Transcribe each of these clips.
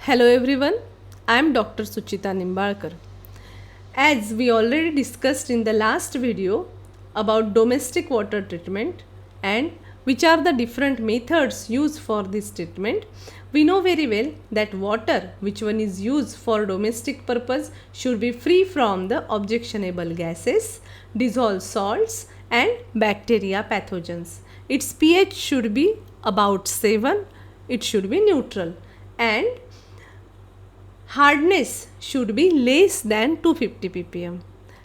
Hello everyone, I am Dr. Suchita Nimbalkar. As we already discussed in the last video about domestic water treatment and which are the different methods used for this treatment, we know very well that water which one is used for domestic purpose should be free from the objectionable gases, dissolved salts and bacteria pathogens. Its pH should be about 7, it should be neutral, and hardness should be less than 250 ppm.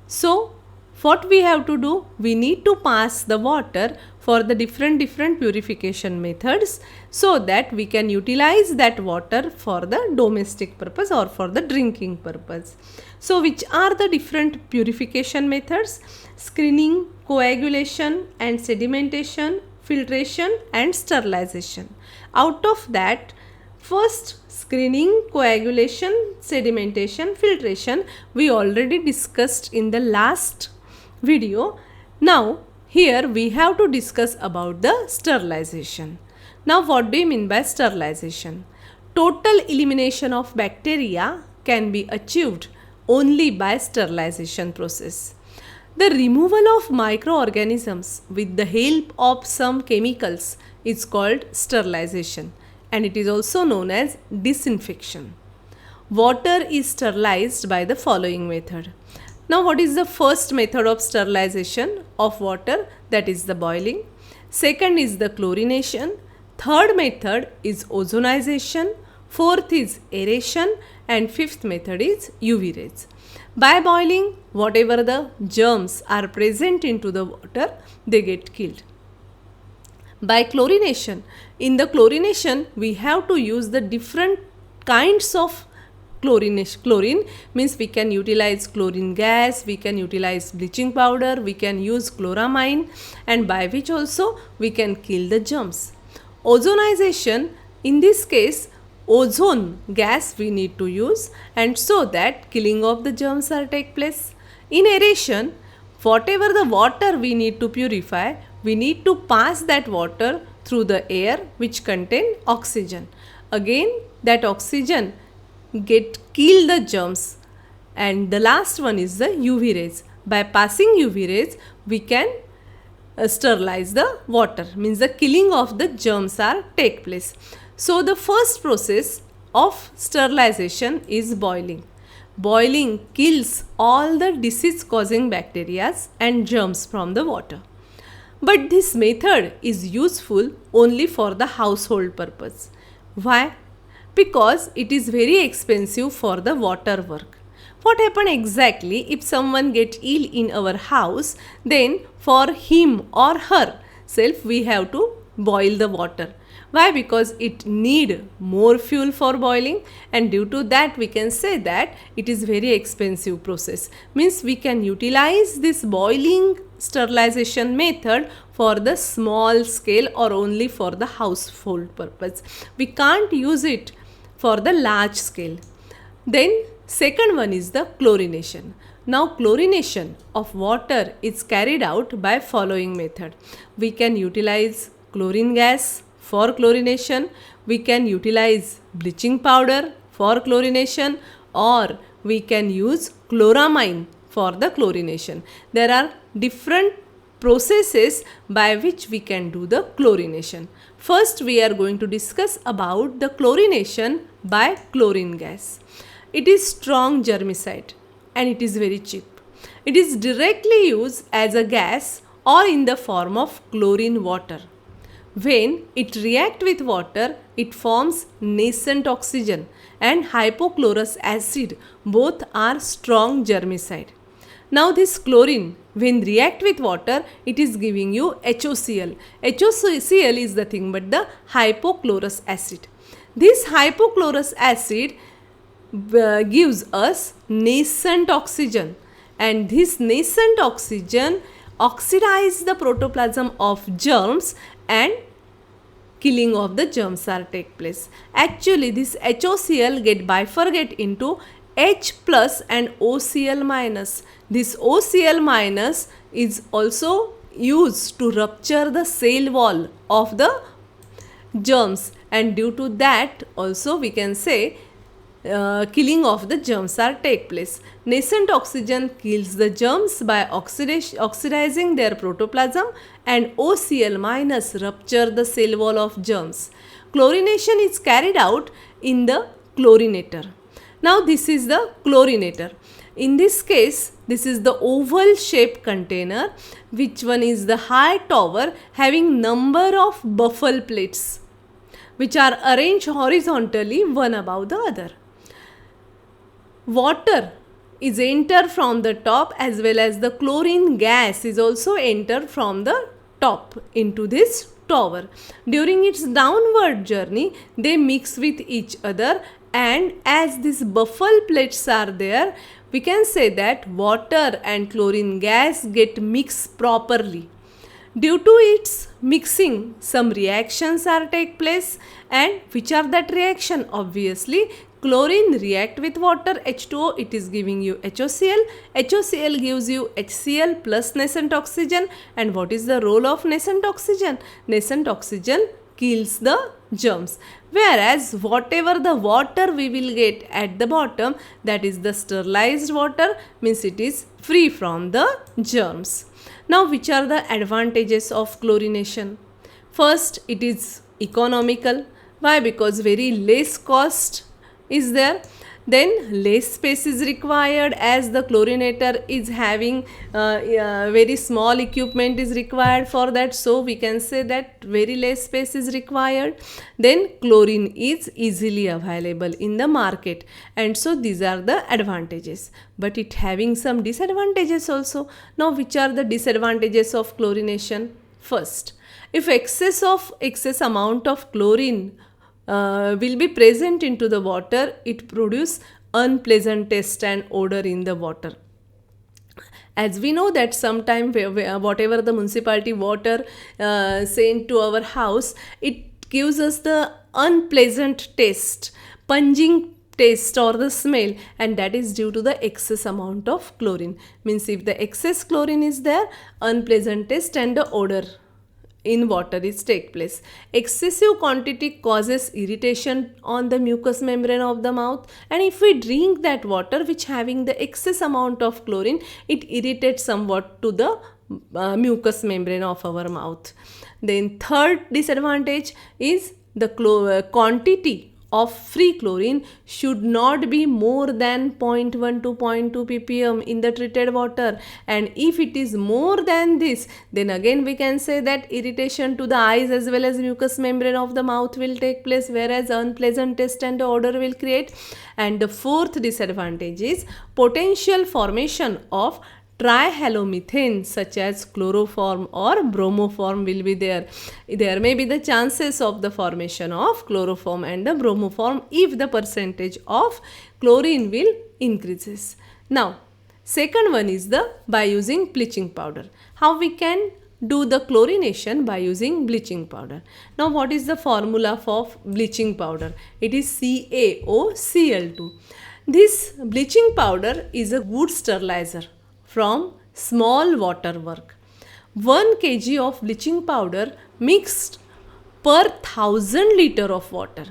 So what we have to do, we need to pass the water for the different purification methods so that we can utilize that water for the domestic purpose or for the drinking purpose. So which are the different purification methods? Screening, coagulation and sedimentation, filtration and sterilization. Out of that, first, screening, coagulation, sedimentation, filtration we already discussed in the last video. Now here we have to discuss about the sterilization. Now what do you mean by sterilization? Total elimination of bacteria can be achieved only by sterilization process. The removal of microorganisms with the help of some chemicals is called sterilization, and it is also known as disinfection. Water is sterilized by the following method. Now what is the first method of sterilization of water? That is the boiling. Second is the chlorination. Third method is ozonization. Fourth is aeration, and fifth method is UV rays. By boiling, whatever the germs are present into the water, they get killed. By chlorination, in the chlorination we have to use the different kinds of chlorination. Chlorine means we can utilize chlorine gas, we can utilize bleaching powder, we can use chloramine, and by which also we can kill the germs. Ozonization, in this case ozone gas we need to use, and so that killing of the germs are take place. In aeration, whatever the water we need to purify, we need to pass that water through the air which contain oxygen. Again that oxygen get kill the germs. And the last one is the UV rays. By passing UV rays we can sterilize the water, means the killing of the germs are take place. So the first process of sterilization is boiling. Boiling kills all the disease causing bacteria and germs from the water. But this method is useful only for the household purpose. Why? Because it is very expensive for the water work. What happens exactly if someone get ill in our house? Then for him or her self we have to boil the water. Why? Because it need more fuel for boiling, and due to that we can say that it is very expensive process. Means we can utilize this boiling sterilization method for the small scale or only for the household purpose. We can't use it for the large scale. Then second one is the chlorination. Now chlorination of water is carried out by following method. We can utilize chlorine gas for chlorination, we can utilize bleaching powder for chlorination, or we can use chloramine for the chlorination. There are different processes by which we can do the chlorination. First we are going to discuss about the chlorination by chlorine gas. It is strong germicide and it is very cheap. It is directly used as a gas or in the form of chlorine water. When it reacts with water, it forms nascent oxygen and hypochlorous acid. Both are strong germicide. Now this chlorine, when react with water, it is giving you HOCl. HOCl is the thing but the hypochlorous acid. This hypochlorous acid gives us nascent oxygen, and this nascent oxygen oxidize the protoplasm of germs and killing of the germs are take place. Actually this HOCl get bifurcate into H plus and OCl minus. This OCl minus is also used to rupture the cell wall of the germs, and due to that also we can say killing of the germs are take place. Nascent oxygen kills the germs by oxidizing their protoplasm, and OCl minus rupture the cell wall of germs. Chlorination is carried out in the chlorinator. Now this is the chlorinator. In this case, this is the oval shaped container, which one is the high tower having number of buffle plates which are arranged horizontally one above the other. Water is entered from the top, as well as the chlorine gas is also entered from the top into this tower. During its downward journey, they mix with each other, and as these buffle plates are there, we can say that water and chlorine gas get mixed properly. Due to its mixing, some reactions are take place, and which are that reaction? Obviously, chlorine react with water H2O, it is giving you HOCl. HOCl gives you HCl plus nascent oxygen. And what is the role of nascent oxygen? Nascent oxygen kills the germs, whereas whatever the water we will get at the bottom, that is the sterilized water, means it is free from the germs. Now, which are the advantages of chlorination? First, it is economical. Why? Because very less cost is there. Then less space is required, as the chlorinator is having very small equipment is required for that, so we can say that very less space is required. Then chlorine is easily available in the market, and so these are the advantages, but it having some disadvantages also. Now, which are the disadvantages of chlorination? First, if excess amount of chlorine will be present into the water, it produce unpleasant taste and odor in the water. As we know that sometime whatever the municipality water sent to our house, it gives us the unpleasant taste, pungent taste or the smell, and that is due to the excess amount of chlorine. Means if the excess chlorine is there, unpleasant taste and the odor in water is take place. Excessive quantity causes irritation on the mucous membrane of the mouth, and if we drink that water which having the excess amount of chlorine, it irritates somewhat to the mucous membrane of our mouth. Then third disadvantage is the quantity of free chlorine should not be more than 0.1 to 0.2 ppm in the treated water, and if it is more than this, then again we can say that irritation to the eyes as well as mucous membrane of the mouth will take place, whereas unpleasant taste and odor will create. And the fourth disadvantage is potential formation of trihalomethane such as chloroform or bromoform will be there. There may be the chances of the formation of chloroform and the bromoform if the percentage of chlorine will increases. Now, second one is the by using bleaching powder. How we can do the chlorination? By using bleaching powder. Now, what is the formula for bleaching powder? It is CaOCl2. This bleaching powder is a good sterilizer from small water work. 1 kg of bleaching powder mixed per 1000 liter of water.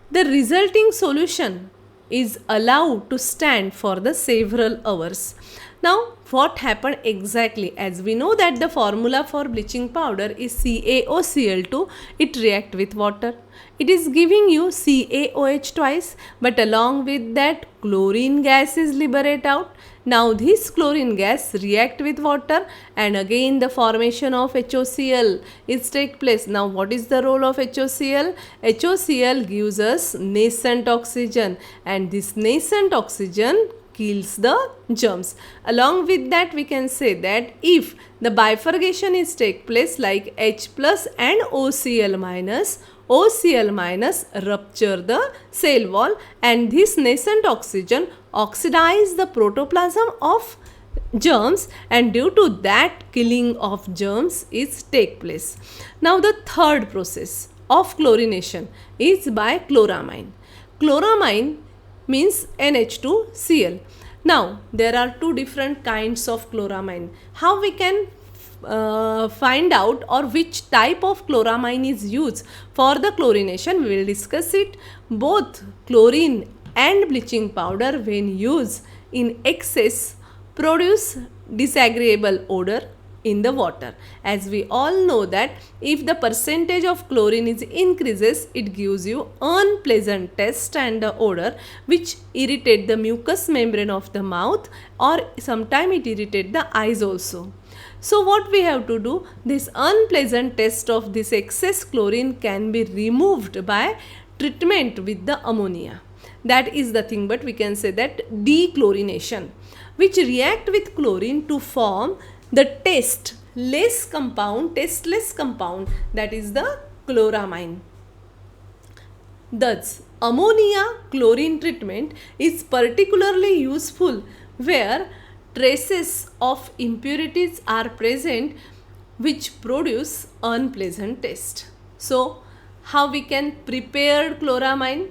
The resulting solution is allowed to stand for the several hours. Now, what happened exactly? As we know that the formula for bleaching powder is CaOCl2, it react with water. It is giving you CaOH twice, but along with that chlorine gas is liberated out. Now this chlorine gas react with water, and again the formation of HOCl is take place. Now what is the role of HOCl? HOCl gives us nascent oxygen, and this nascent oxygen kills the germs. Along with that, we can say that if the bifurcation is take place like H plus and OCl minus rupture the cell wall, and this nascent oxygen oxidize the protoplasm of germs, and due to that killing of germs is take place. Now the third process of chlorination is by chloramine. Chloramine means NH2Cl. Now there are two different kinds of chloramine. How we can find out or which type of chloramine is used for the chlorination? We will discuss it. Both chlorine and bleaching powder when used in excess produce disagreeable odor in the water. As we all know that if the percentage of chlorine is increases, it gives you unpleasant taste and odor which irritate the mucous membrane of the mouth, or sometimes it irritate the eyes also. So what we have to do, this unpleasant taste of this excess chlorine can be removed by treatment with the ammonia. That is the thing, but we can say that dechlorination, which react with chlorine to form the tasteless compound, that is the chloramine. Thus, ammonia chlorine treatment is particularly useful where traces of impurities are present which produce unpleasant taste. So, how we can prepare chloramine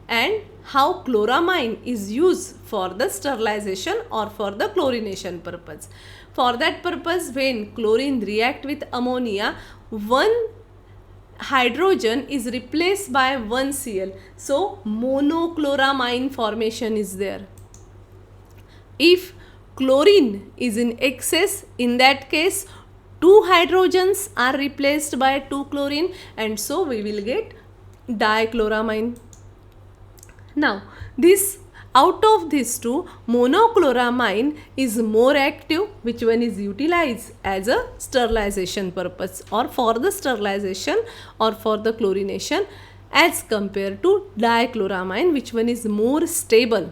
and how chloramine is used for the sterilization or for the chlorination purpose. For that purpose, when chlorine react with ammonia, one hydrogen is replaced by one Cl. So, monochloramine formation is there. If chlorine is in excess, in that case, two hydrogens are replaced by two chlorine, and so we will get dichloramine. Now, this out of these two, monochloramine is more active, which one is utilized as a sterilization purpose or for the sterilization or for the chlorination, as compared to dichloramine, which one is more stable.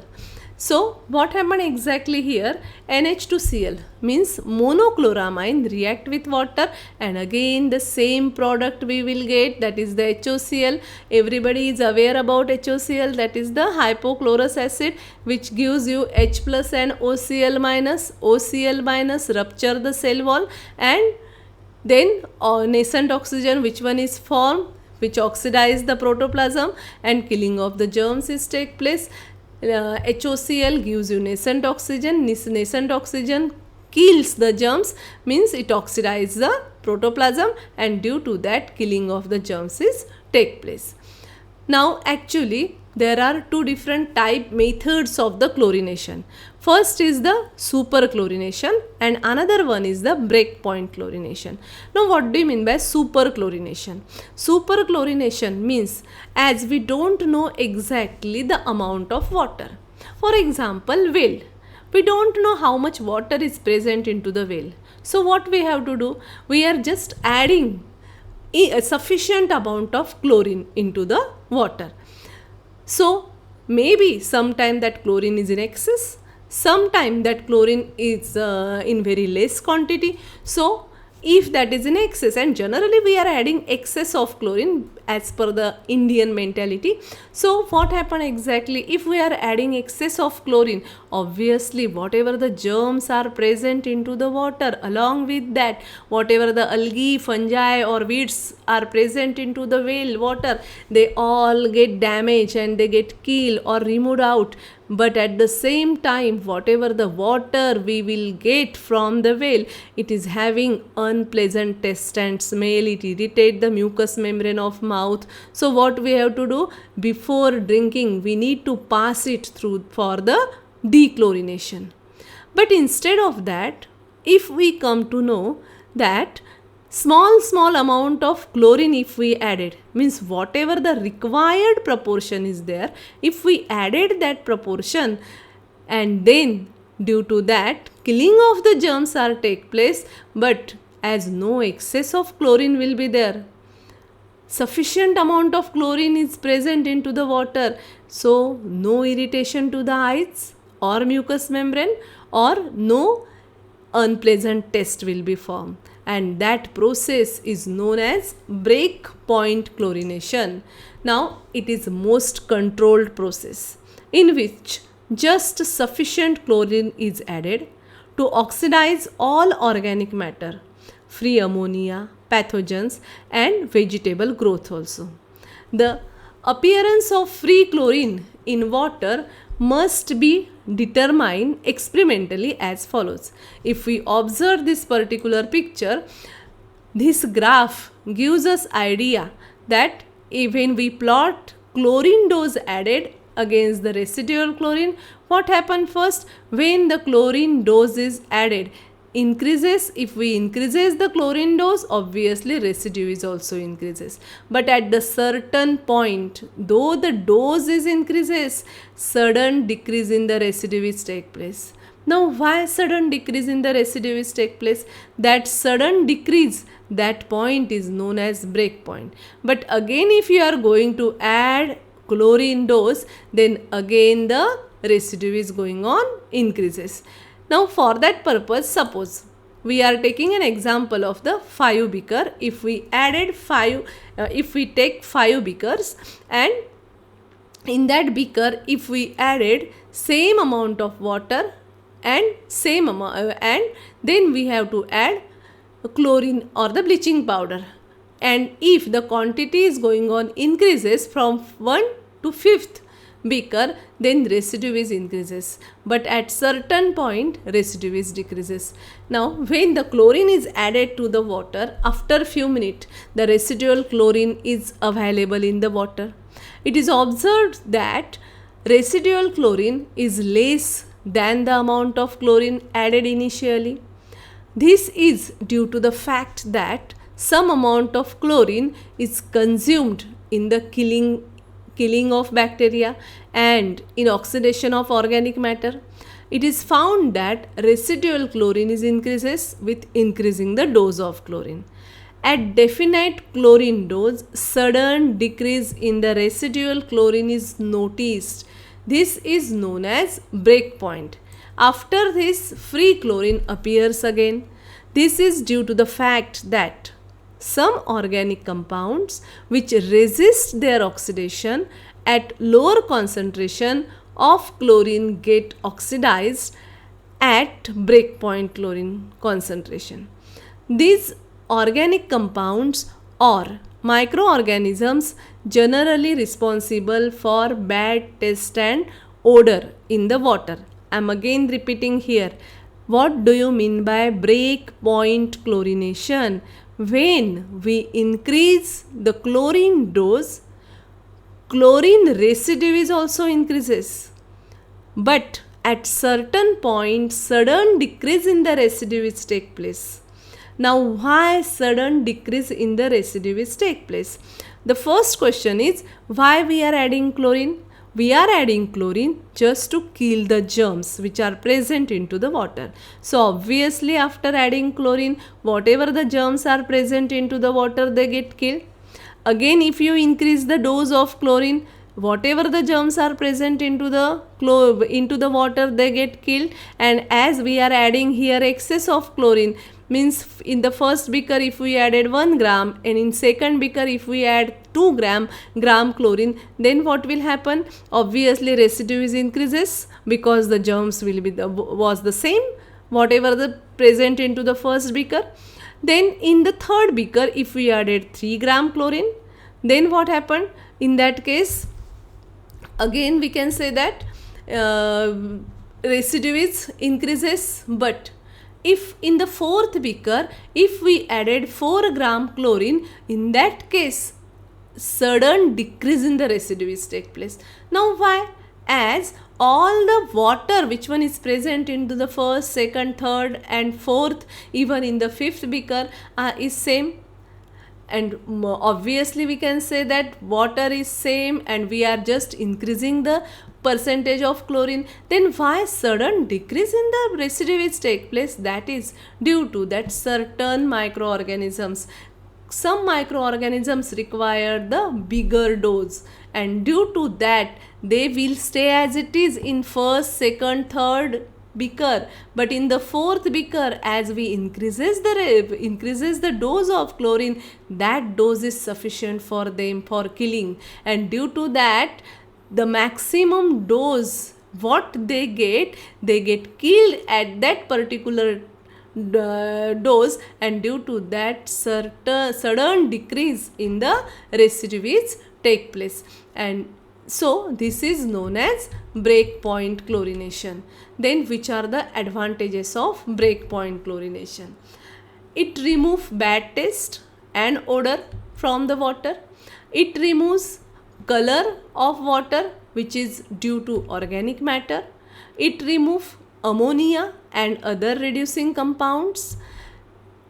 So, what happened exactly here? NH2Cl means monochloramine react with water, and again the same product we will get, that is the HOCl. Everybody is aware about HOCl, that is the hypochlorous acid, which gives you H plus and OCl minus. OCl minus rupture the cell wall, and then nascent oxygen, which one is formed, which oxidize the protoplasm, and killing of the germs is take place. HOCl gives you nascent oxygen. Nascent oxygen kills the germs, means it oxidizes the protoplasm, and due to that killing of the germs is take place. Now actually there are two different type methods of the chlorination. First is the superchlorination and another one is the breakpoint chlorination. Now what do you mean by superchlorination? Superchlorination means as we don't know exactly the amount of water. For example, well, we don't know how much water is present into the well. So what we have to do? We are just adding a sufficient amount of chlorine into the water. So maybe sometime that chlorine is in excess, sometime that chlorine is in very less quantity. So if that is in excess, and generally we are adding excess of chlorine as per the Indian mentality. So what happen exactly? If we are adding excess of chlorine, obviously whatever the germs are present into the water, along with that whatever the algae, fungi or weeds are present into the well water, they all get damaged and they get killed or removed out. But at the same time, whatever the water we will get from the well, it is having unpleasant taste and smell. It irritates the mucous membrane of mouth. So what we have to do? Before drinking, we need to pass it through for the dechlorination. But instead of that, if we come to know that small amount of chlorine if we added, means whatever the required proportion is there, if we added that proportion, and then due to that killing of the germs are take place, but as no excess of chlorine will be there, sufficient amount of chlorine is present into the water, so no irritation to the eyes or mucous membrane, or no unpleasant taste will be formed, and that process is known as breakpoint chlorination. Now it is most controlled process in which just sufficient chlorine is added to oxidize all organic matter, free ammonia, pathogens and vegetable growth also. The appearance of free chlorine in water must be determined experimentally as follows. If we observe this particular picture, this graph gives us idea that when we plot chlorine dose added against the residual chlorine, what happened first? When the chlorine dose is added, increases. If we increases the chlorine dose, obviously residue is also increases. But at the certain point, though the dose is increases, sudden decrease in the residue is take place. Now why sudden decrease in the residue is take place? That sudden decrease, that point is known as break point. But again, if you are going to add chlorine dose, then again the residue is going on increases. Now for that purpose, suppose we are taking an example of the 5 beaker. If we added 5, if we take 5 beakers, and in that beaker if we added same amount of water and same amount, and then we have to add chlorine or the bleaching powder, and if the quantity is going on increases from 1 to 5th beaker, then residue is increases, but at certain point residue is decreases. Now when the chlorine is added to the water, after few minutes the residual chlorine is available in the water. It is observed that residual chlorine is less than the amount of chlorine added initially. This is due to the fact that some amount of chlorine is consumed in the killing of bacteria and in oxidation of organic matter. It is found that residual chlorine is increases with increasing the dose of chlorine. At definite chlorine dose, sudden decrease in the residual chlorine is noticed. This is known as break point. After this, free chlorine appears again. This is due to the fact that some organic compounds which resist their oxidation at lower concentration of chlorine get oxidized at breakpoint chlorine concentration. These organic compounds or microorganisms generally responsible for bad taste and odor in the water. I am again repeating here. What do you mean by breakpoint chlorination? When we increase the chlorine dose, chlorine residue is also increases. But at certain point, sudden decrease in the residue is take place. Now why sudden decrease in the residue is take place? The first question is, why we are adding chlorine? We are adding chlorine just to kill the germs which are present into the water. So obviously after adding chlorine, whatever the germs are present into the water, they get killed. Again, if you increase the dose of chlorine, whatever the germs are present into the water, they get killed. And as we are adding here excess of chlorine, means in the first beaker if we added 1 gram, and in second beaker if we add 2 gram chlorine, then what will happen? Obviously residue is increases because the germs will be was the same whatever the present into the first beaker. Then in the third beaker if we added 3 gram chlorine, then what happened? In that case again we can say that residue is increases. But if in the fourth beaker if we added 4 gram chlorine, in that case sudden decrease in the residue is take place. Now why? As all the water which one is present into the first, second, third and fourth, even in the fifth beaker is same. And obviously we can say that water is same and we are just increasing the percentage of chlorine. Then why sudden decrease in the residue is take place? That is due to that certain microorganisms. Some microorganisms require the bigger dose, and due to that they will stay as it is in first, second, third beaker. But in the fourth beaker, as we increases the dose of chlorine, that dose is sufficient for them for killing, and due to that the maximum dose what they get killed at that particular dose, and due to that sudden decrease in the residue is take place. And so this is known as breakpoint chlorination. Then which are the advantages of breakpoint chlorination? It removes bad taste and odor from the water. It removes color of water which is due to organic matter. It removes ammonia and other reducing compounds.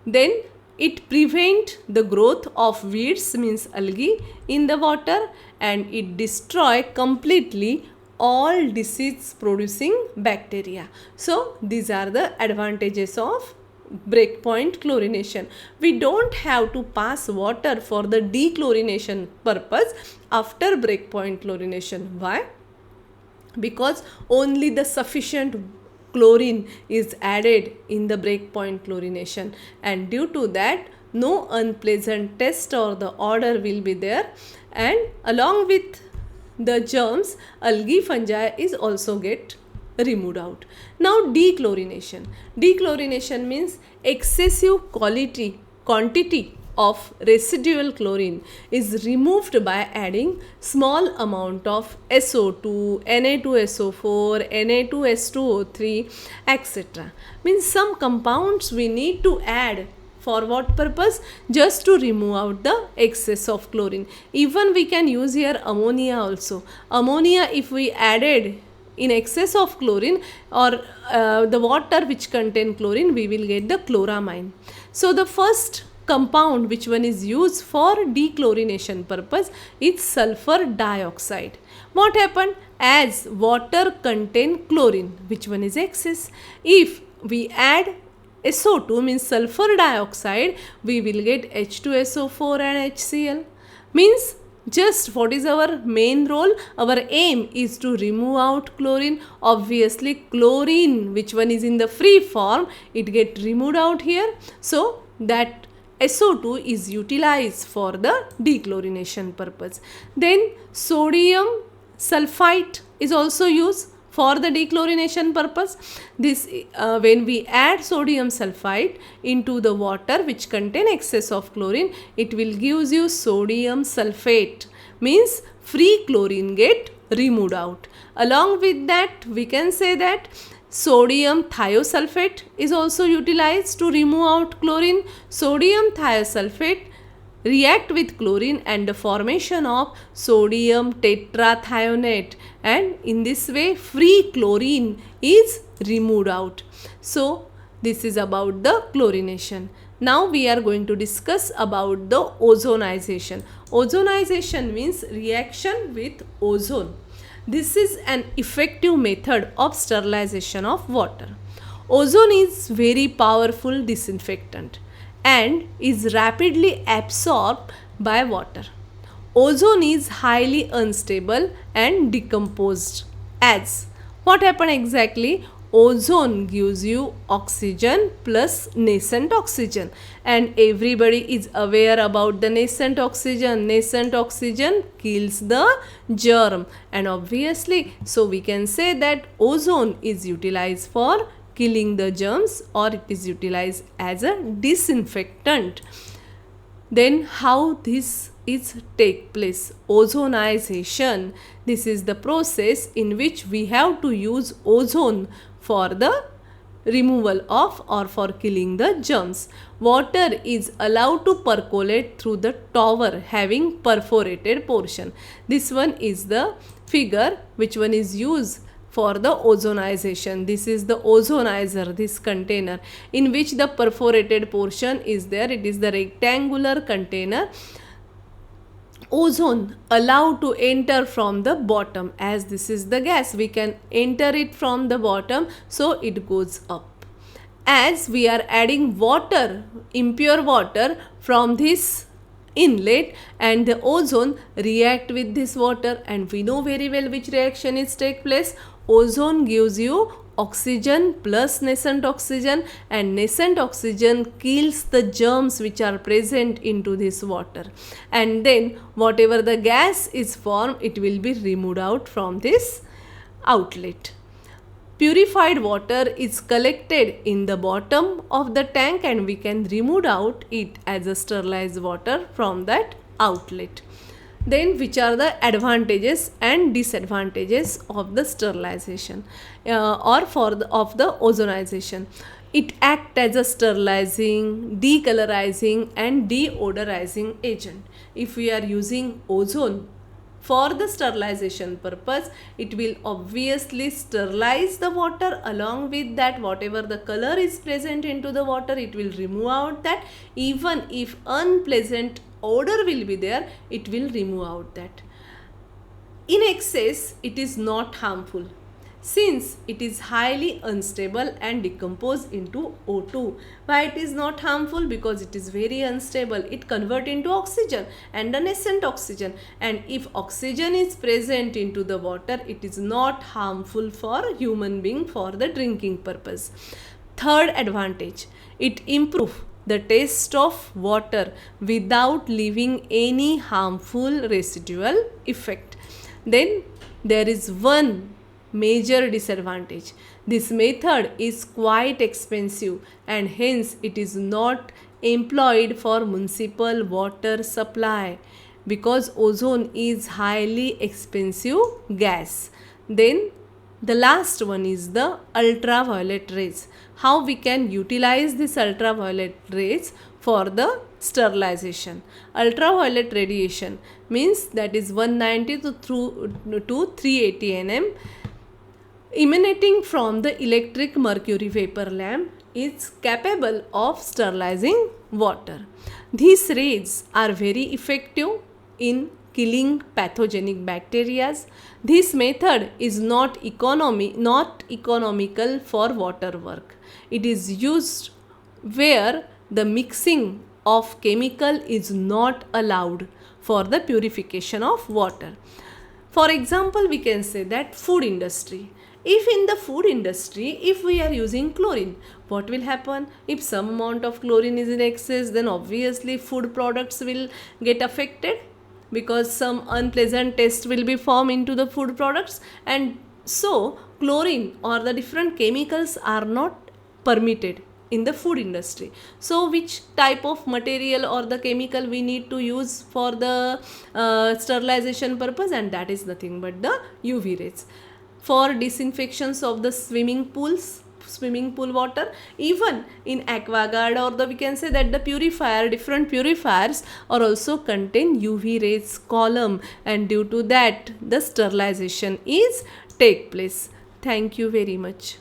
Then it prevent the growth of weeds, means algae, in the water, and it destroy completely all disease producing bacteria. So these are the advantages of breakpoint chlorination. We don't have to pass water for the dechlorination purpose after breakpoint chlorination. Why? Because only the sufficient chlorine is added in the breakpoint chlorination, and due to that no unpleasant taste or the odor will be there, and along with the germs, algae, fungi is also get removed out. Now dechlorination. Dechlorination means excessive quantity of residual chlorine is removed by adding small amount of SO2, Na2SO4, Na2S2O3, etc. Means some compounds we need to add. For what purpose? Just to remove out the excess of chlorine. Even we can use here ammonia also. Ammonia, if we added in excess of chlorine or the water which contain chlorine, we will get the chloramine. So the first compound which one is used for dechlorination purpose is sulfur dioxide. What happened? As water contain chlorine, which one is excess, if we add SO2 means sulfur dioxide, we will get H2SO4 and HCl. Means just what is our main role? Our aim is to remove out chlorine. Obviously chlorine which one is in the free form, it get removed out here. So that SO2 is utilized for the dechlorination purpose. Then sodium sulfite is also used for the dechlorination purpose. This when we add sodium sulfite into the water which contain excess of chlorine, it will gives you sodium sulfate, means free chlorine get removed out. Along with that, we can say that sodium thiosulfate is also utilized to remove out chlorine. Sodium thiosulfate react with chlorine and the formation of sodium tetrathionate, and in this way free chlorine is removed out. So this is about the chlorination. Now we are going to discuss about the ozonization. Ozonization means reaction with ozone. This is an effective method of sterilization of water. Ozone is very powerful disinfectant and is rapidly absorbed by water. Ozone is highly unstable and decomposed. As what happened exactly? Ozone gives you oxygen plus nascent oxygen, and everybody is aware about the nascent oxygen. Nascent oxygen kills the germ, and obviously so we can say that ozone is utilized for killing the germs, or it is utilized as a disinfectant. Then how this is take place? Ozonization. This is the process in which we have to use ozone for the removal of or for killing the germs. Water is allowed to percolate through the tower having perforated portion. This one is the figure which one is used for the ozonization. This is the ozonizer, this container in which the perforated portion is there. It is the rectangular container. Ozone allowed to enter from the bottom. As this is the gas, we can enter it from the bottom, so it goes up. As we are adding water, impure water from this inlet, and the ozone react with this water, and we know very well which reaction is take place. Ozone gives you oxygen plus nascent oxygen, and nascent oxygen kills the germs which are present into this water, and then whatever the gas is formed, it will be removed out from this outlet. Purified water is collected in the bottom of the tank, and we can remove out it as a sterilized water from that outlet. Then which are the advantages and disadvantages of the sterilization of the ozonization? It acts as a sterilizing, decolorizing and deodorizing agent. If we are using ozone For the sterilization purpose, it will obviously sterilize the water. Along with that, whatever the color is present into the water, it will remove out that. Even if unpleasant odor will be there, it will remove out that. In excess, it is not harmful since it is highly unstable and decompose into O2. Why it is not harmful? Because it is very unstable. It convert into oxygen and a nascent oxygen, and if oxygen is present into the water, it is not harmful for human being for the drinking purpose. Third advantage, it improves the taste of water without leaving any harmful residual effect. Then there is one major disadvantage. This method is quite expensive and hence it is not employed for municipal water supply because ozone is highly expensive gas. Then the last one is the ultraviolet rays. How we can utilize this ultraviolet rays for the sterilization? Ultraviolet radiation means that is 190 to 380 nm emanating from the electric mercury vapor lamp is capable of sterilizing water. These rays are very effective in killing pathogenic bacteria. This method is not economical for water work. It is used where the mixing of chemical is not allowed for the purification of water. For example, we can say that food industry. If in the food industry, if we are using chlorine, what will happen? If some amount of chlorine is in excess, then obviously food products will get affected because some unpleasant taste will be formed into the food products, and so chlorine or the different chemicals are not permitted in the food industry. So which type of material or the chemical we need to use for the sterilization purpose? And that is nothing but the UV rays. For disinfections of the swimming pool water, even in aquaguard, or we can say that the different purifiers are also contain UV rays column, and due to that the sterilization is take place. Thank you very much.